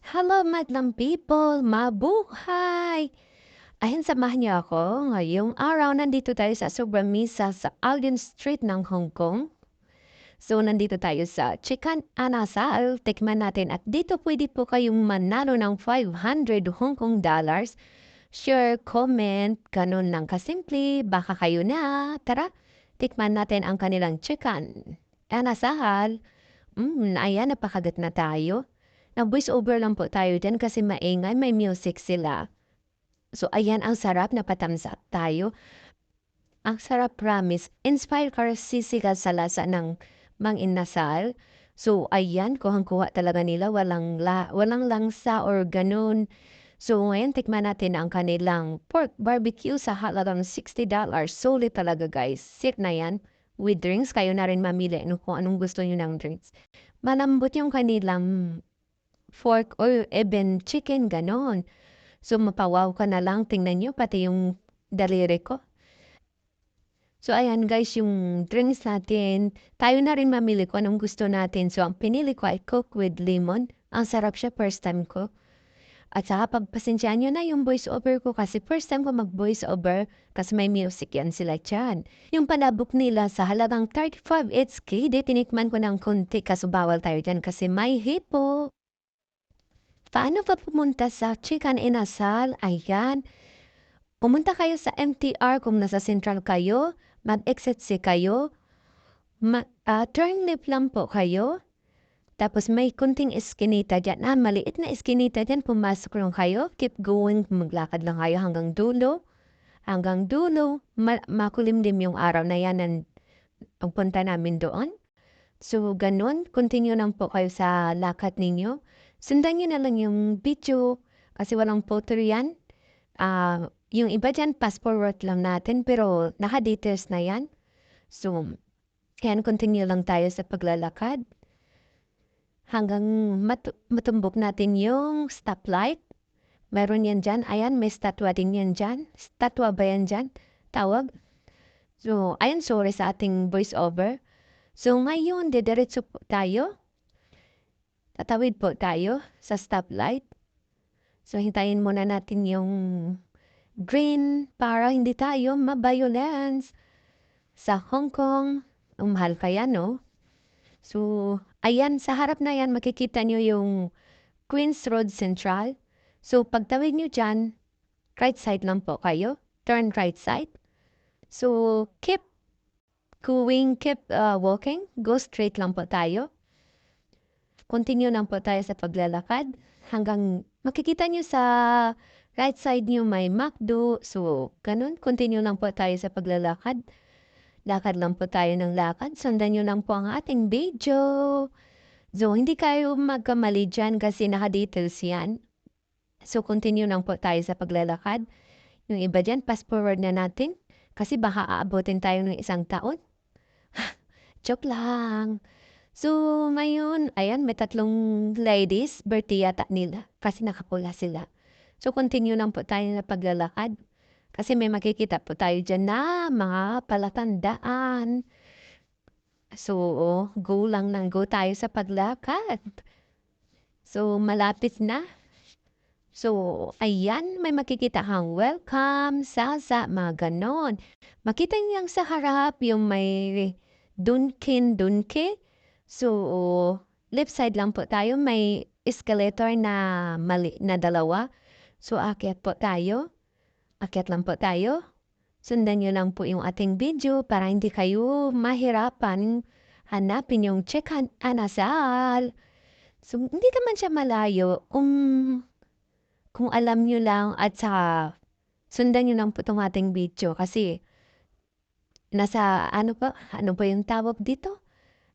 Hello madlang people, mabuhay! Ayan, samahan niyo ako. Ngayong araw, nandito tayo sa sobrang misa sa Alden Street ng Hong Kong. So, nandito tayo sa Chicken Anasal. Tikman natin at dito pwede po kayong manalo ng 500 Hong Kong dollars. Share, comment, ganun lang kasimple. Baka kayo na. Tara, tikman natin ang kanilang Chicken Anasal. Ayan, napakagat na tayo. Nag-voice over lang po tayo dyan kasi maingay, may music sila. So, ayan, ang sarap na patamsa tayo. Ang sarap, promise. Inspire kasi sila sa lasa ng Mang Inasal. So, ayan, kuhang-kuha talaga nila. Walang langsa or ganun. So, ngayon, tikman natin ang kanilang pork barbecue sa halagang $60. Solid talaga, guys. Sick na yan. With drinks, kayo na rin mamili kung anong gusto nyo ng drinks. Malambot yung kanilang fork or even chicken, ganon. So, mapawaw ka na lang. Tingnan nyo, pati yung daliri ko. So, ayan guys, yung drinks natin, tayo na rin mamili ko anong gusto natin. So, ang pinili ko ay Coke with lemon. Ang sarap siya, first time ko. At saka pagpasensyaan nyo na yung voice over ko kasi first time ko mag-voice over kasi may music yan sila dyan. Yung palabok nila sa halagang 35 HK, di tinikman ko ng konti kaso bawal tayo dyan kasi may hipo. Paano pa pumunta sa Chicken Inasal? Ayan, pumunta kayo sa MTR kung nasa Central kayo, mag-exit C kayo, turn left lang po kayo, tapos may kunting eskinita dyan. Maliit na eskinita dyan, pumasok lang kayo, keep going, maglakad lang kayo hanggang dulo. Hanggang dulo, makulimlim yung araw na yan ang pagpunta namin doon. So, ganun, continue lang po kayo sa lakad ninyo. Sundan nyo na lang yung video kasi walang photo yan. Yung iba dyan, fast forward lang natin pero naka-details na yan. So, kaya continue lang tayo sa paglalakad hanggang matumbok natin yung stoplight. Meron yan dyan. Ayan, may statwa din yan dyan. Statwa ba yan dyan? Tawag. So, ayan, sorry sa ating voice over. So, ngayon, dediretso po tayo. Tatawid po tayo sa stoplight. So, hintayin muna natin yung green para hindi tayo ma-violence. Sa Hong Kong, mahal kaya, no? So, ayan, sa harap na yan, makikita nyo yung Queens Road Central. So, pagtawid nyo dyan, right side lang po kayo. Turn right side. So, keep going, keep walking. Go straight lang po tayo. Continue lang po tayo sa paglalakad hanggang makikita nyo sa right side nyo may McDo. So, ganun. Continue lang po tayo sa paglalakad. Lakad lang po tayo ng lakad. Sundan nyo lang po ang ating video. So, hindi kayo magkamali dyan kasi naka-details yan. So, continue lang po tayo sa paglalakad. Yung iba dyan, fast forward na natin. Kasi baka aabotin tayo ng isang taon. Joke lang. So, ngayon, ayan, may tatlong ladies, birthday yata nila, kasi nakapula sila. So, continue lang po tayo na paglalakad. Kasi may makikita po tayo dyan na mga palatandaan. So, go lang ng go tayo sa paglakad. So, malapit na. So, ayan, may makikita kang welcome, sasa, mga ganon. Makita niyang sa harap yung may Dunkin. So, left side lang po tayo, may escalator na mali na dalawa. So, akyat po tayo. Akyat lang po tayo. Sundan nyo lang po yung ating video para hindi kayo mahirapan hanapin yung Chicken Anasal. So, hindi naman siya malayo. Kung alam nyo lang at saka sundan nyo lang po itong ating video kasi nasa ano pa yung tawag dito?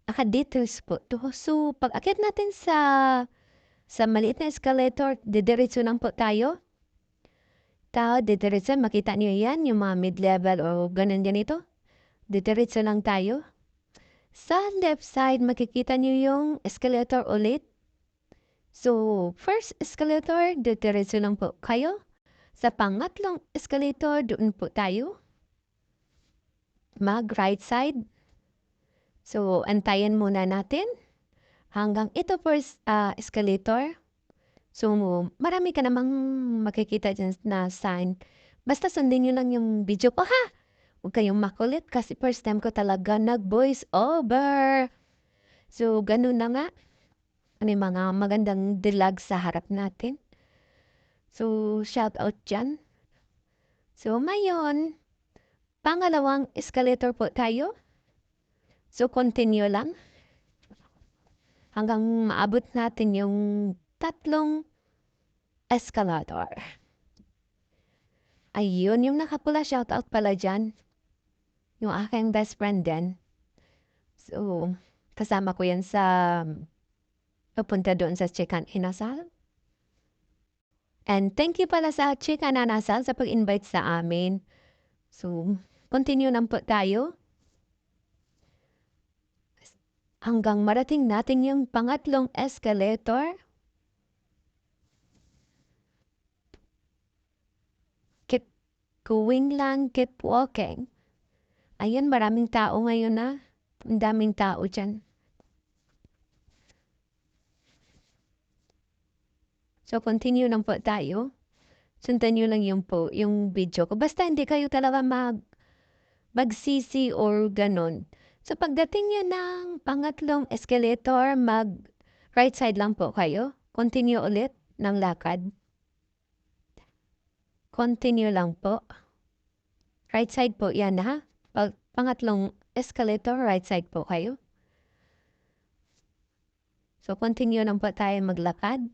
Naka-details po to. So, pag akyat natin sa maliit na escalator, didiretso lang po tayo. Didiretso, makita niyo yan, yung mga mid-level o ganun yan ito. Didiretso lang tayo. Sa left side, makikita niyo yung escalator ulit. So, first escalator, didiretso lang po kayo. Sa pangatlong escalator, doon po tayo. Mag-right side. So, antayin muna natin hanggang ito first escalator. So, marami ka namang makikita diyan na sign. Basta sundin niyo lang yung video ko, ha? Huwag kayong makulit kasi first time ko talaga nag-voice over. So, ganun na nga. Ano yung mga magandang dilag sa harap natin. So, shout out dyan. So, ngayon, pangalawang escalator po tayo. So, continue lang hanggang maabot natin yung tatlong escalator. Ayun, yung nakapula, shout out pala dyan. Yung aking best friend din. So, kasama ko yan sa papunta doon sa Chicken Inasal. And thank you pala sa Chicken Inasal sa pag-invite sa amin. So, continue lang po tayo. Hanggang marating natin yung pangatlong escalator. Keep going lang, keep walking. Ayun, maraming tao ngayon na. Ang daming tao dyan. So, continue lang po tayo. Sundan nyo lang yung video ko. Basta hindi kayo talaga magsisi or ganon. So, pagdating nyo ng pangatlong escalator, right side lang po kayo. Continue ulit ng lakad. Continue lang po. Right side po yan, ha? Pangatlong escalator, right side po kayo. So, continue lang po tayo maglakad.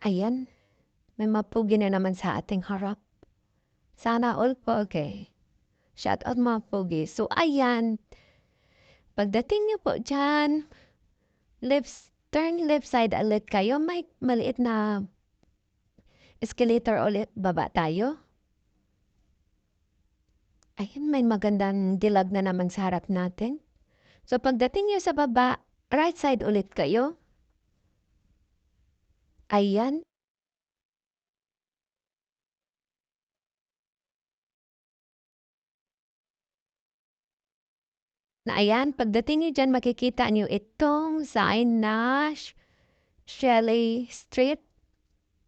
Ayan. May mapugi na naman sa ating harap. Sana all po, okay. Shout out mga pogi. So, ayan. Pagdating niyo po dyan, turn left side ulit kayo. May maliit na escalator ulit. Baba tayo. Ayan, may magandang dilag na naman sa harap natin. So, pagdating niyo sa baba, right side ulit kayo. Ayan. Na ayan, pagdating niyo dyan, makikita niyo itong sign na Shelley Street.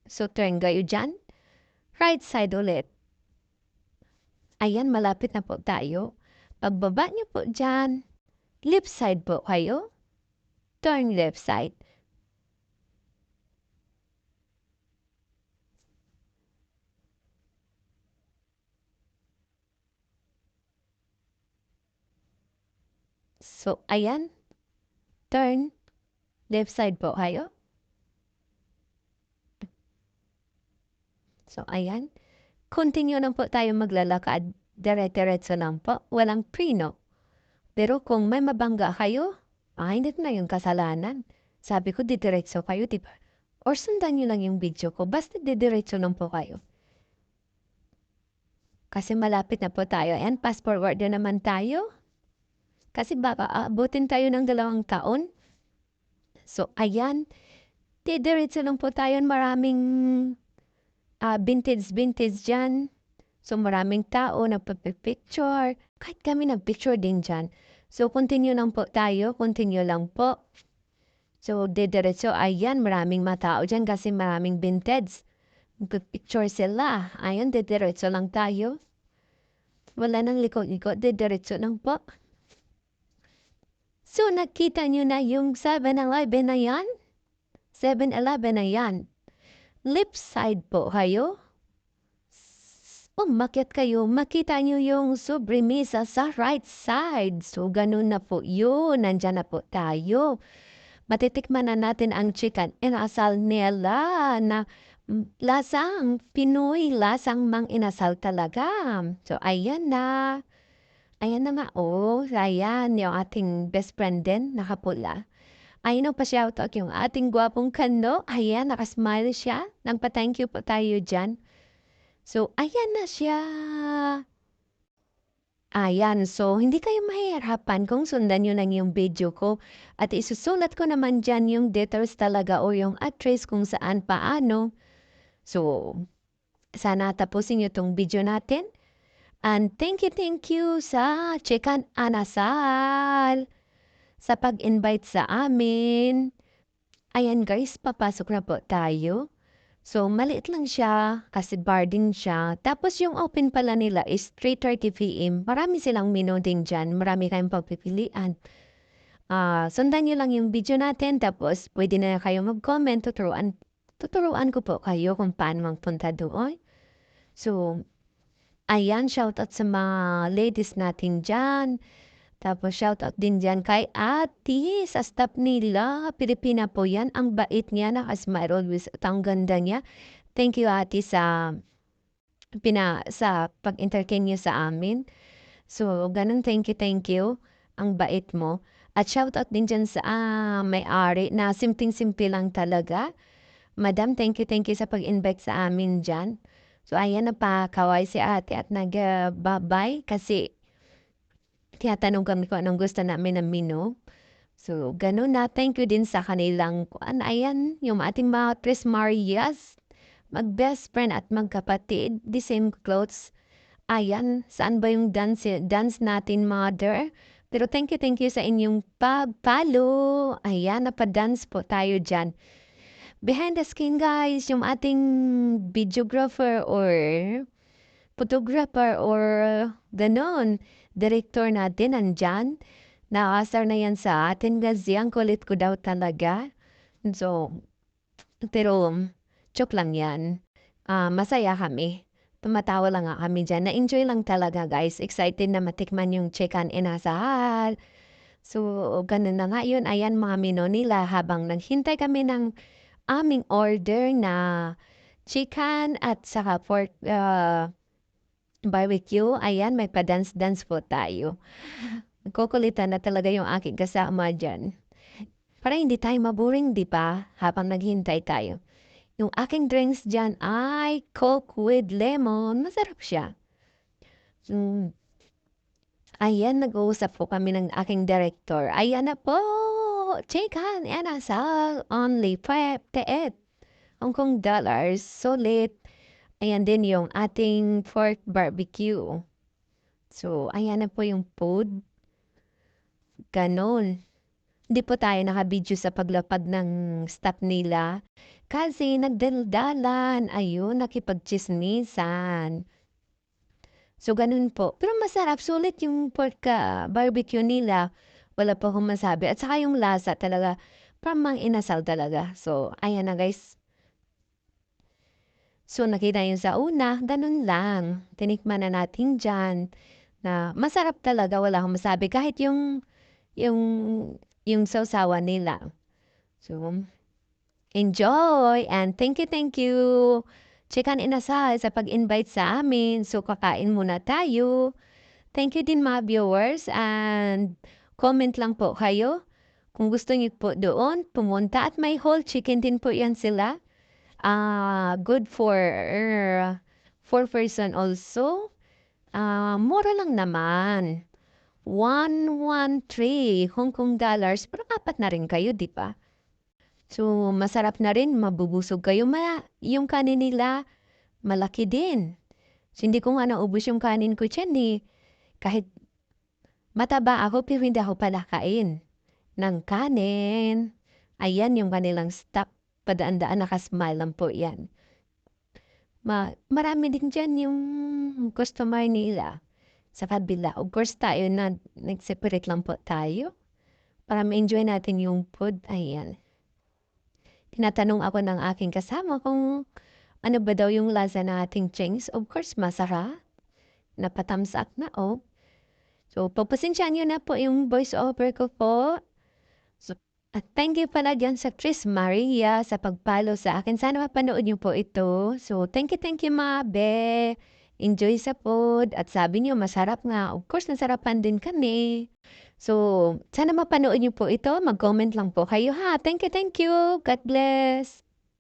So, turn kayo dyan. Right side ulit. Ayan, malapit na po tayo. Pagbaba niyo po dyan, left side po kayo. Turn left side. So, ayan. Turn left side po kayo. So, ayan. Continue lang po tayo maglalakad. Dire-diretso lang po. Walang preno. Pero kung may mabangga kayo, hindi na yung kasalanan. Sabi ko, didiretso kayo, diba? Or sundan nyo lang yung video ko. Basta didiretso lang po kayo. Kasi malapit na po tayo. And fast forward na naman tayo. Kasi baka abutin tayo ng 2 taon. So, ayan. Didiretso lang po tayo. Maraming vintage dyan. So, maraming tao nagpapicture. Kahit kami nagpicture din dyan. So, continue lang po tayo. Continue lang po. So, didiretso. Ayan, maraming matao dyan kasi maraming vintage. Nagpapicture sila. Ayan, didiretso lang tayo. Wala nang likot-likot. Didiretso lang po. So, nakita nyo na yung 7-Eleven na yan? 7-Eleven na yan. Left side po kayo. Umakyat kayo, makita nyo yung sobremesa sa right side. So, ganun na po yun. Nandyan na po tayo. Matitikman na natin ang chicken inasal nila na lasang Pinoy, lasang mang inasal talaga. So, ayan na. Ayan na nga, ayan, yung ating best friend din, nakapula. Ayun pa shoutout yung ating gwapong kano. Ayan, nakasmile siya. Nagpa-thank you po tayo dyan. So, ayan na siya. Ayan, so hindi kayo mahihirapan kung sundan nyo lang yung video ko. At isusulat ko naman dyan yung details talaga o yung address kung saan paano. So, sana tapusin nyo tong video natin. And thank you sa Chicken Inasal. sa pag-invite sa amin. Ayan guys, papasok na po tayo. So, maliit lang siya kasi bar din siya. Tapos yung open pala nila is 3:30 PM. Marami silang menu din diyan, marami kayong pagpipilian. Sundan niyo lang yung video natin tapos pwede na kayo mag-comment, tuturuan ko po kayo kung paano magpunta doon. So, ayan, shoutout sa mga ladies natin diyan. Tapos shoutout din diyan kay ate sa staff nila. Pilipina po yan. Ang bait niya, naka-smile always at ang ganda niya. Thank you ate sa pag-entertain niyo sa amin. So, ganun, thank you, thank you. Ang bait mo. At shoutout din diyan sa may-ari na simpleng-simple lang talaga. Madam, thank you sa pag-invite sa amin diyan. So, ayan, napakaway si ate at nag-babay kasi tinatanong kami kung anong gusto namin na menu. So, gano'n na. Thank you din sa kanilang ayan, yung ating mga Tres Marias, mag-best friend at magkapatid, the same clothes. Ayan, saan ba yung dance natin, mother? Pero thank you sa inyong pag-follow. Ayan, napadance po tayo dyan. Behind the screen, guys, yung ating videographer or photographer or ganon, director natin nandyan. Nakaasar na yan sa atin kasi ang kulit ko daw talaga. So, pero joke lang yan. Masaya kami. Tumatawa lang nga kami dyan. Na-enjoy lang talaga guys. Excited na matikman yung chicken inasal. So, ganun na nga yun. Ayan mga menu nila habang naghintay kami ng aming order na chicken at saka pork barbecue. Ayan, may pa-dance-dance po tayo. Kukulitan na talaga yung aking kasama dyan. Para hindi tayo maboring, di ba? Habang naghintay tayo. Yung aking drinks dyan ay Coke with lemon. Masarap siya. Ayan, nag-uusap po kami ng aking director. Ayan na po! Chicken and asal. Only 58 Hong Kong dollars. Solid. Ayan din yung ating pork barbecue. So, ayan na po yung food. Ganon. Hindi po tayo nakabidyo sa paglapag ng staff nila kasi nagdaldalan, ayun, nakipagtsismisan. So, ganun po. Pero masarap, sulit yung pork barbecue nila. Wala pa akong masabi. At saka yung lasa talaga, parang mang inasal talaga. So, ayan na guys. So, nakita yung sa una, ganun lang. Tinikman na natin dyan na masarap talaga, wala akong masabi. Kahit yung yung sawsawan nila. So, enjoy and thank you, Chicken Inasal sa pag-invite sa amin. So, kakain muna tayo. Thank you din mga viewers and comment lang po kayo. Kung gusto niyo po doon, pumunta at may whole chicken din po yan sila. Good for 4 person also. Mura lang naman. 113 Hong Kong dollars. Pero apat na rin kayo, di ba? So, masarap na rin. Mabubusog kayo. Yung kanin nila, malaki din. So, hindi ko nga naubos yung kanin ko dyan eh. Kahit mataba ako, pero hindi ako palakain ng kanin. Ayan yung kanilang stock. Padaan-daan, nakasmile lang po yan. Marami din dyan yung customer nila sa kabila. Of course, tayo na nag-separate lang po tayo para ma-enjoy natin yung food. Ayan. Tinatanong ako ng aking kasama kung ano ba daw yung lasa ng ating chings. Of course, masarap. Napatamsak na, oh. So, pagpasensyaan nyo na po yung voice over ko po. So, at thank you pala dyan sa Tris Maria sa pagpalo sa akin. Sana mapanood niyo po ito. So, thank you, mga be. Enjoy sa food. At sabi niyo, masarap nga. Of course, nasarapan din kami. So, sana mapanood niyo po ito. Mag-comment lang po kayo ha. Thank you. God bless.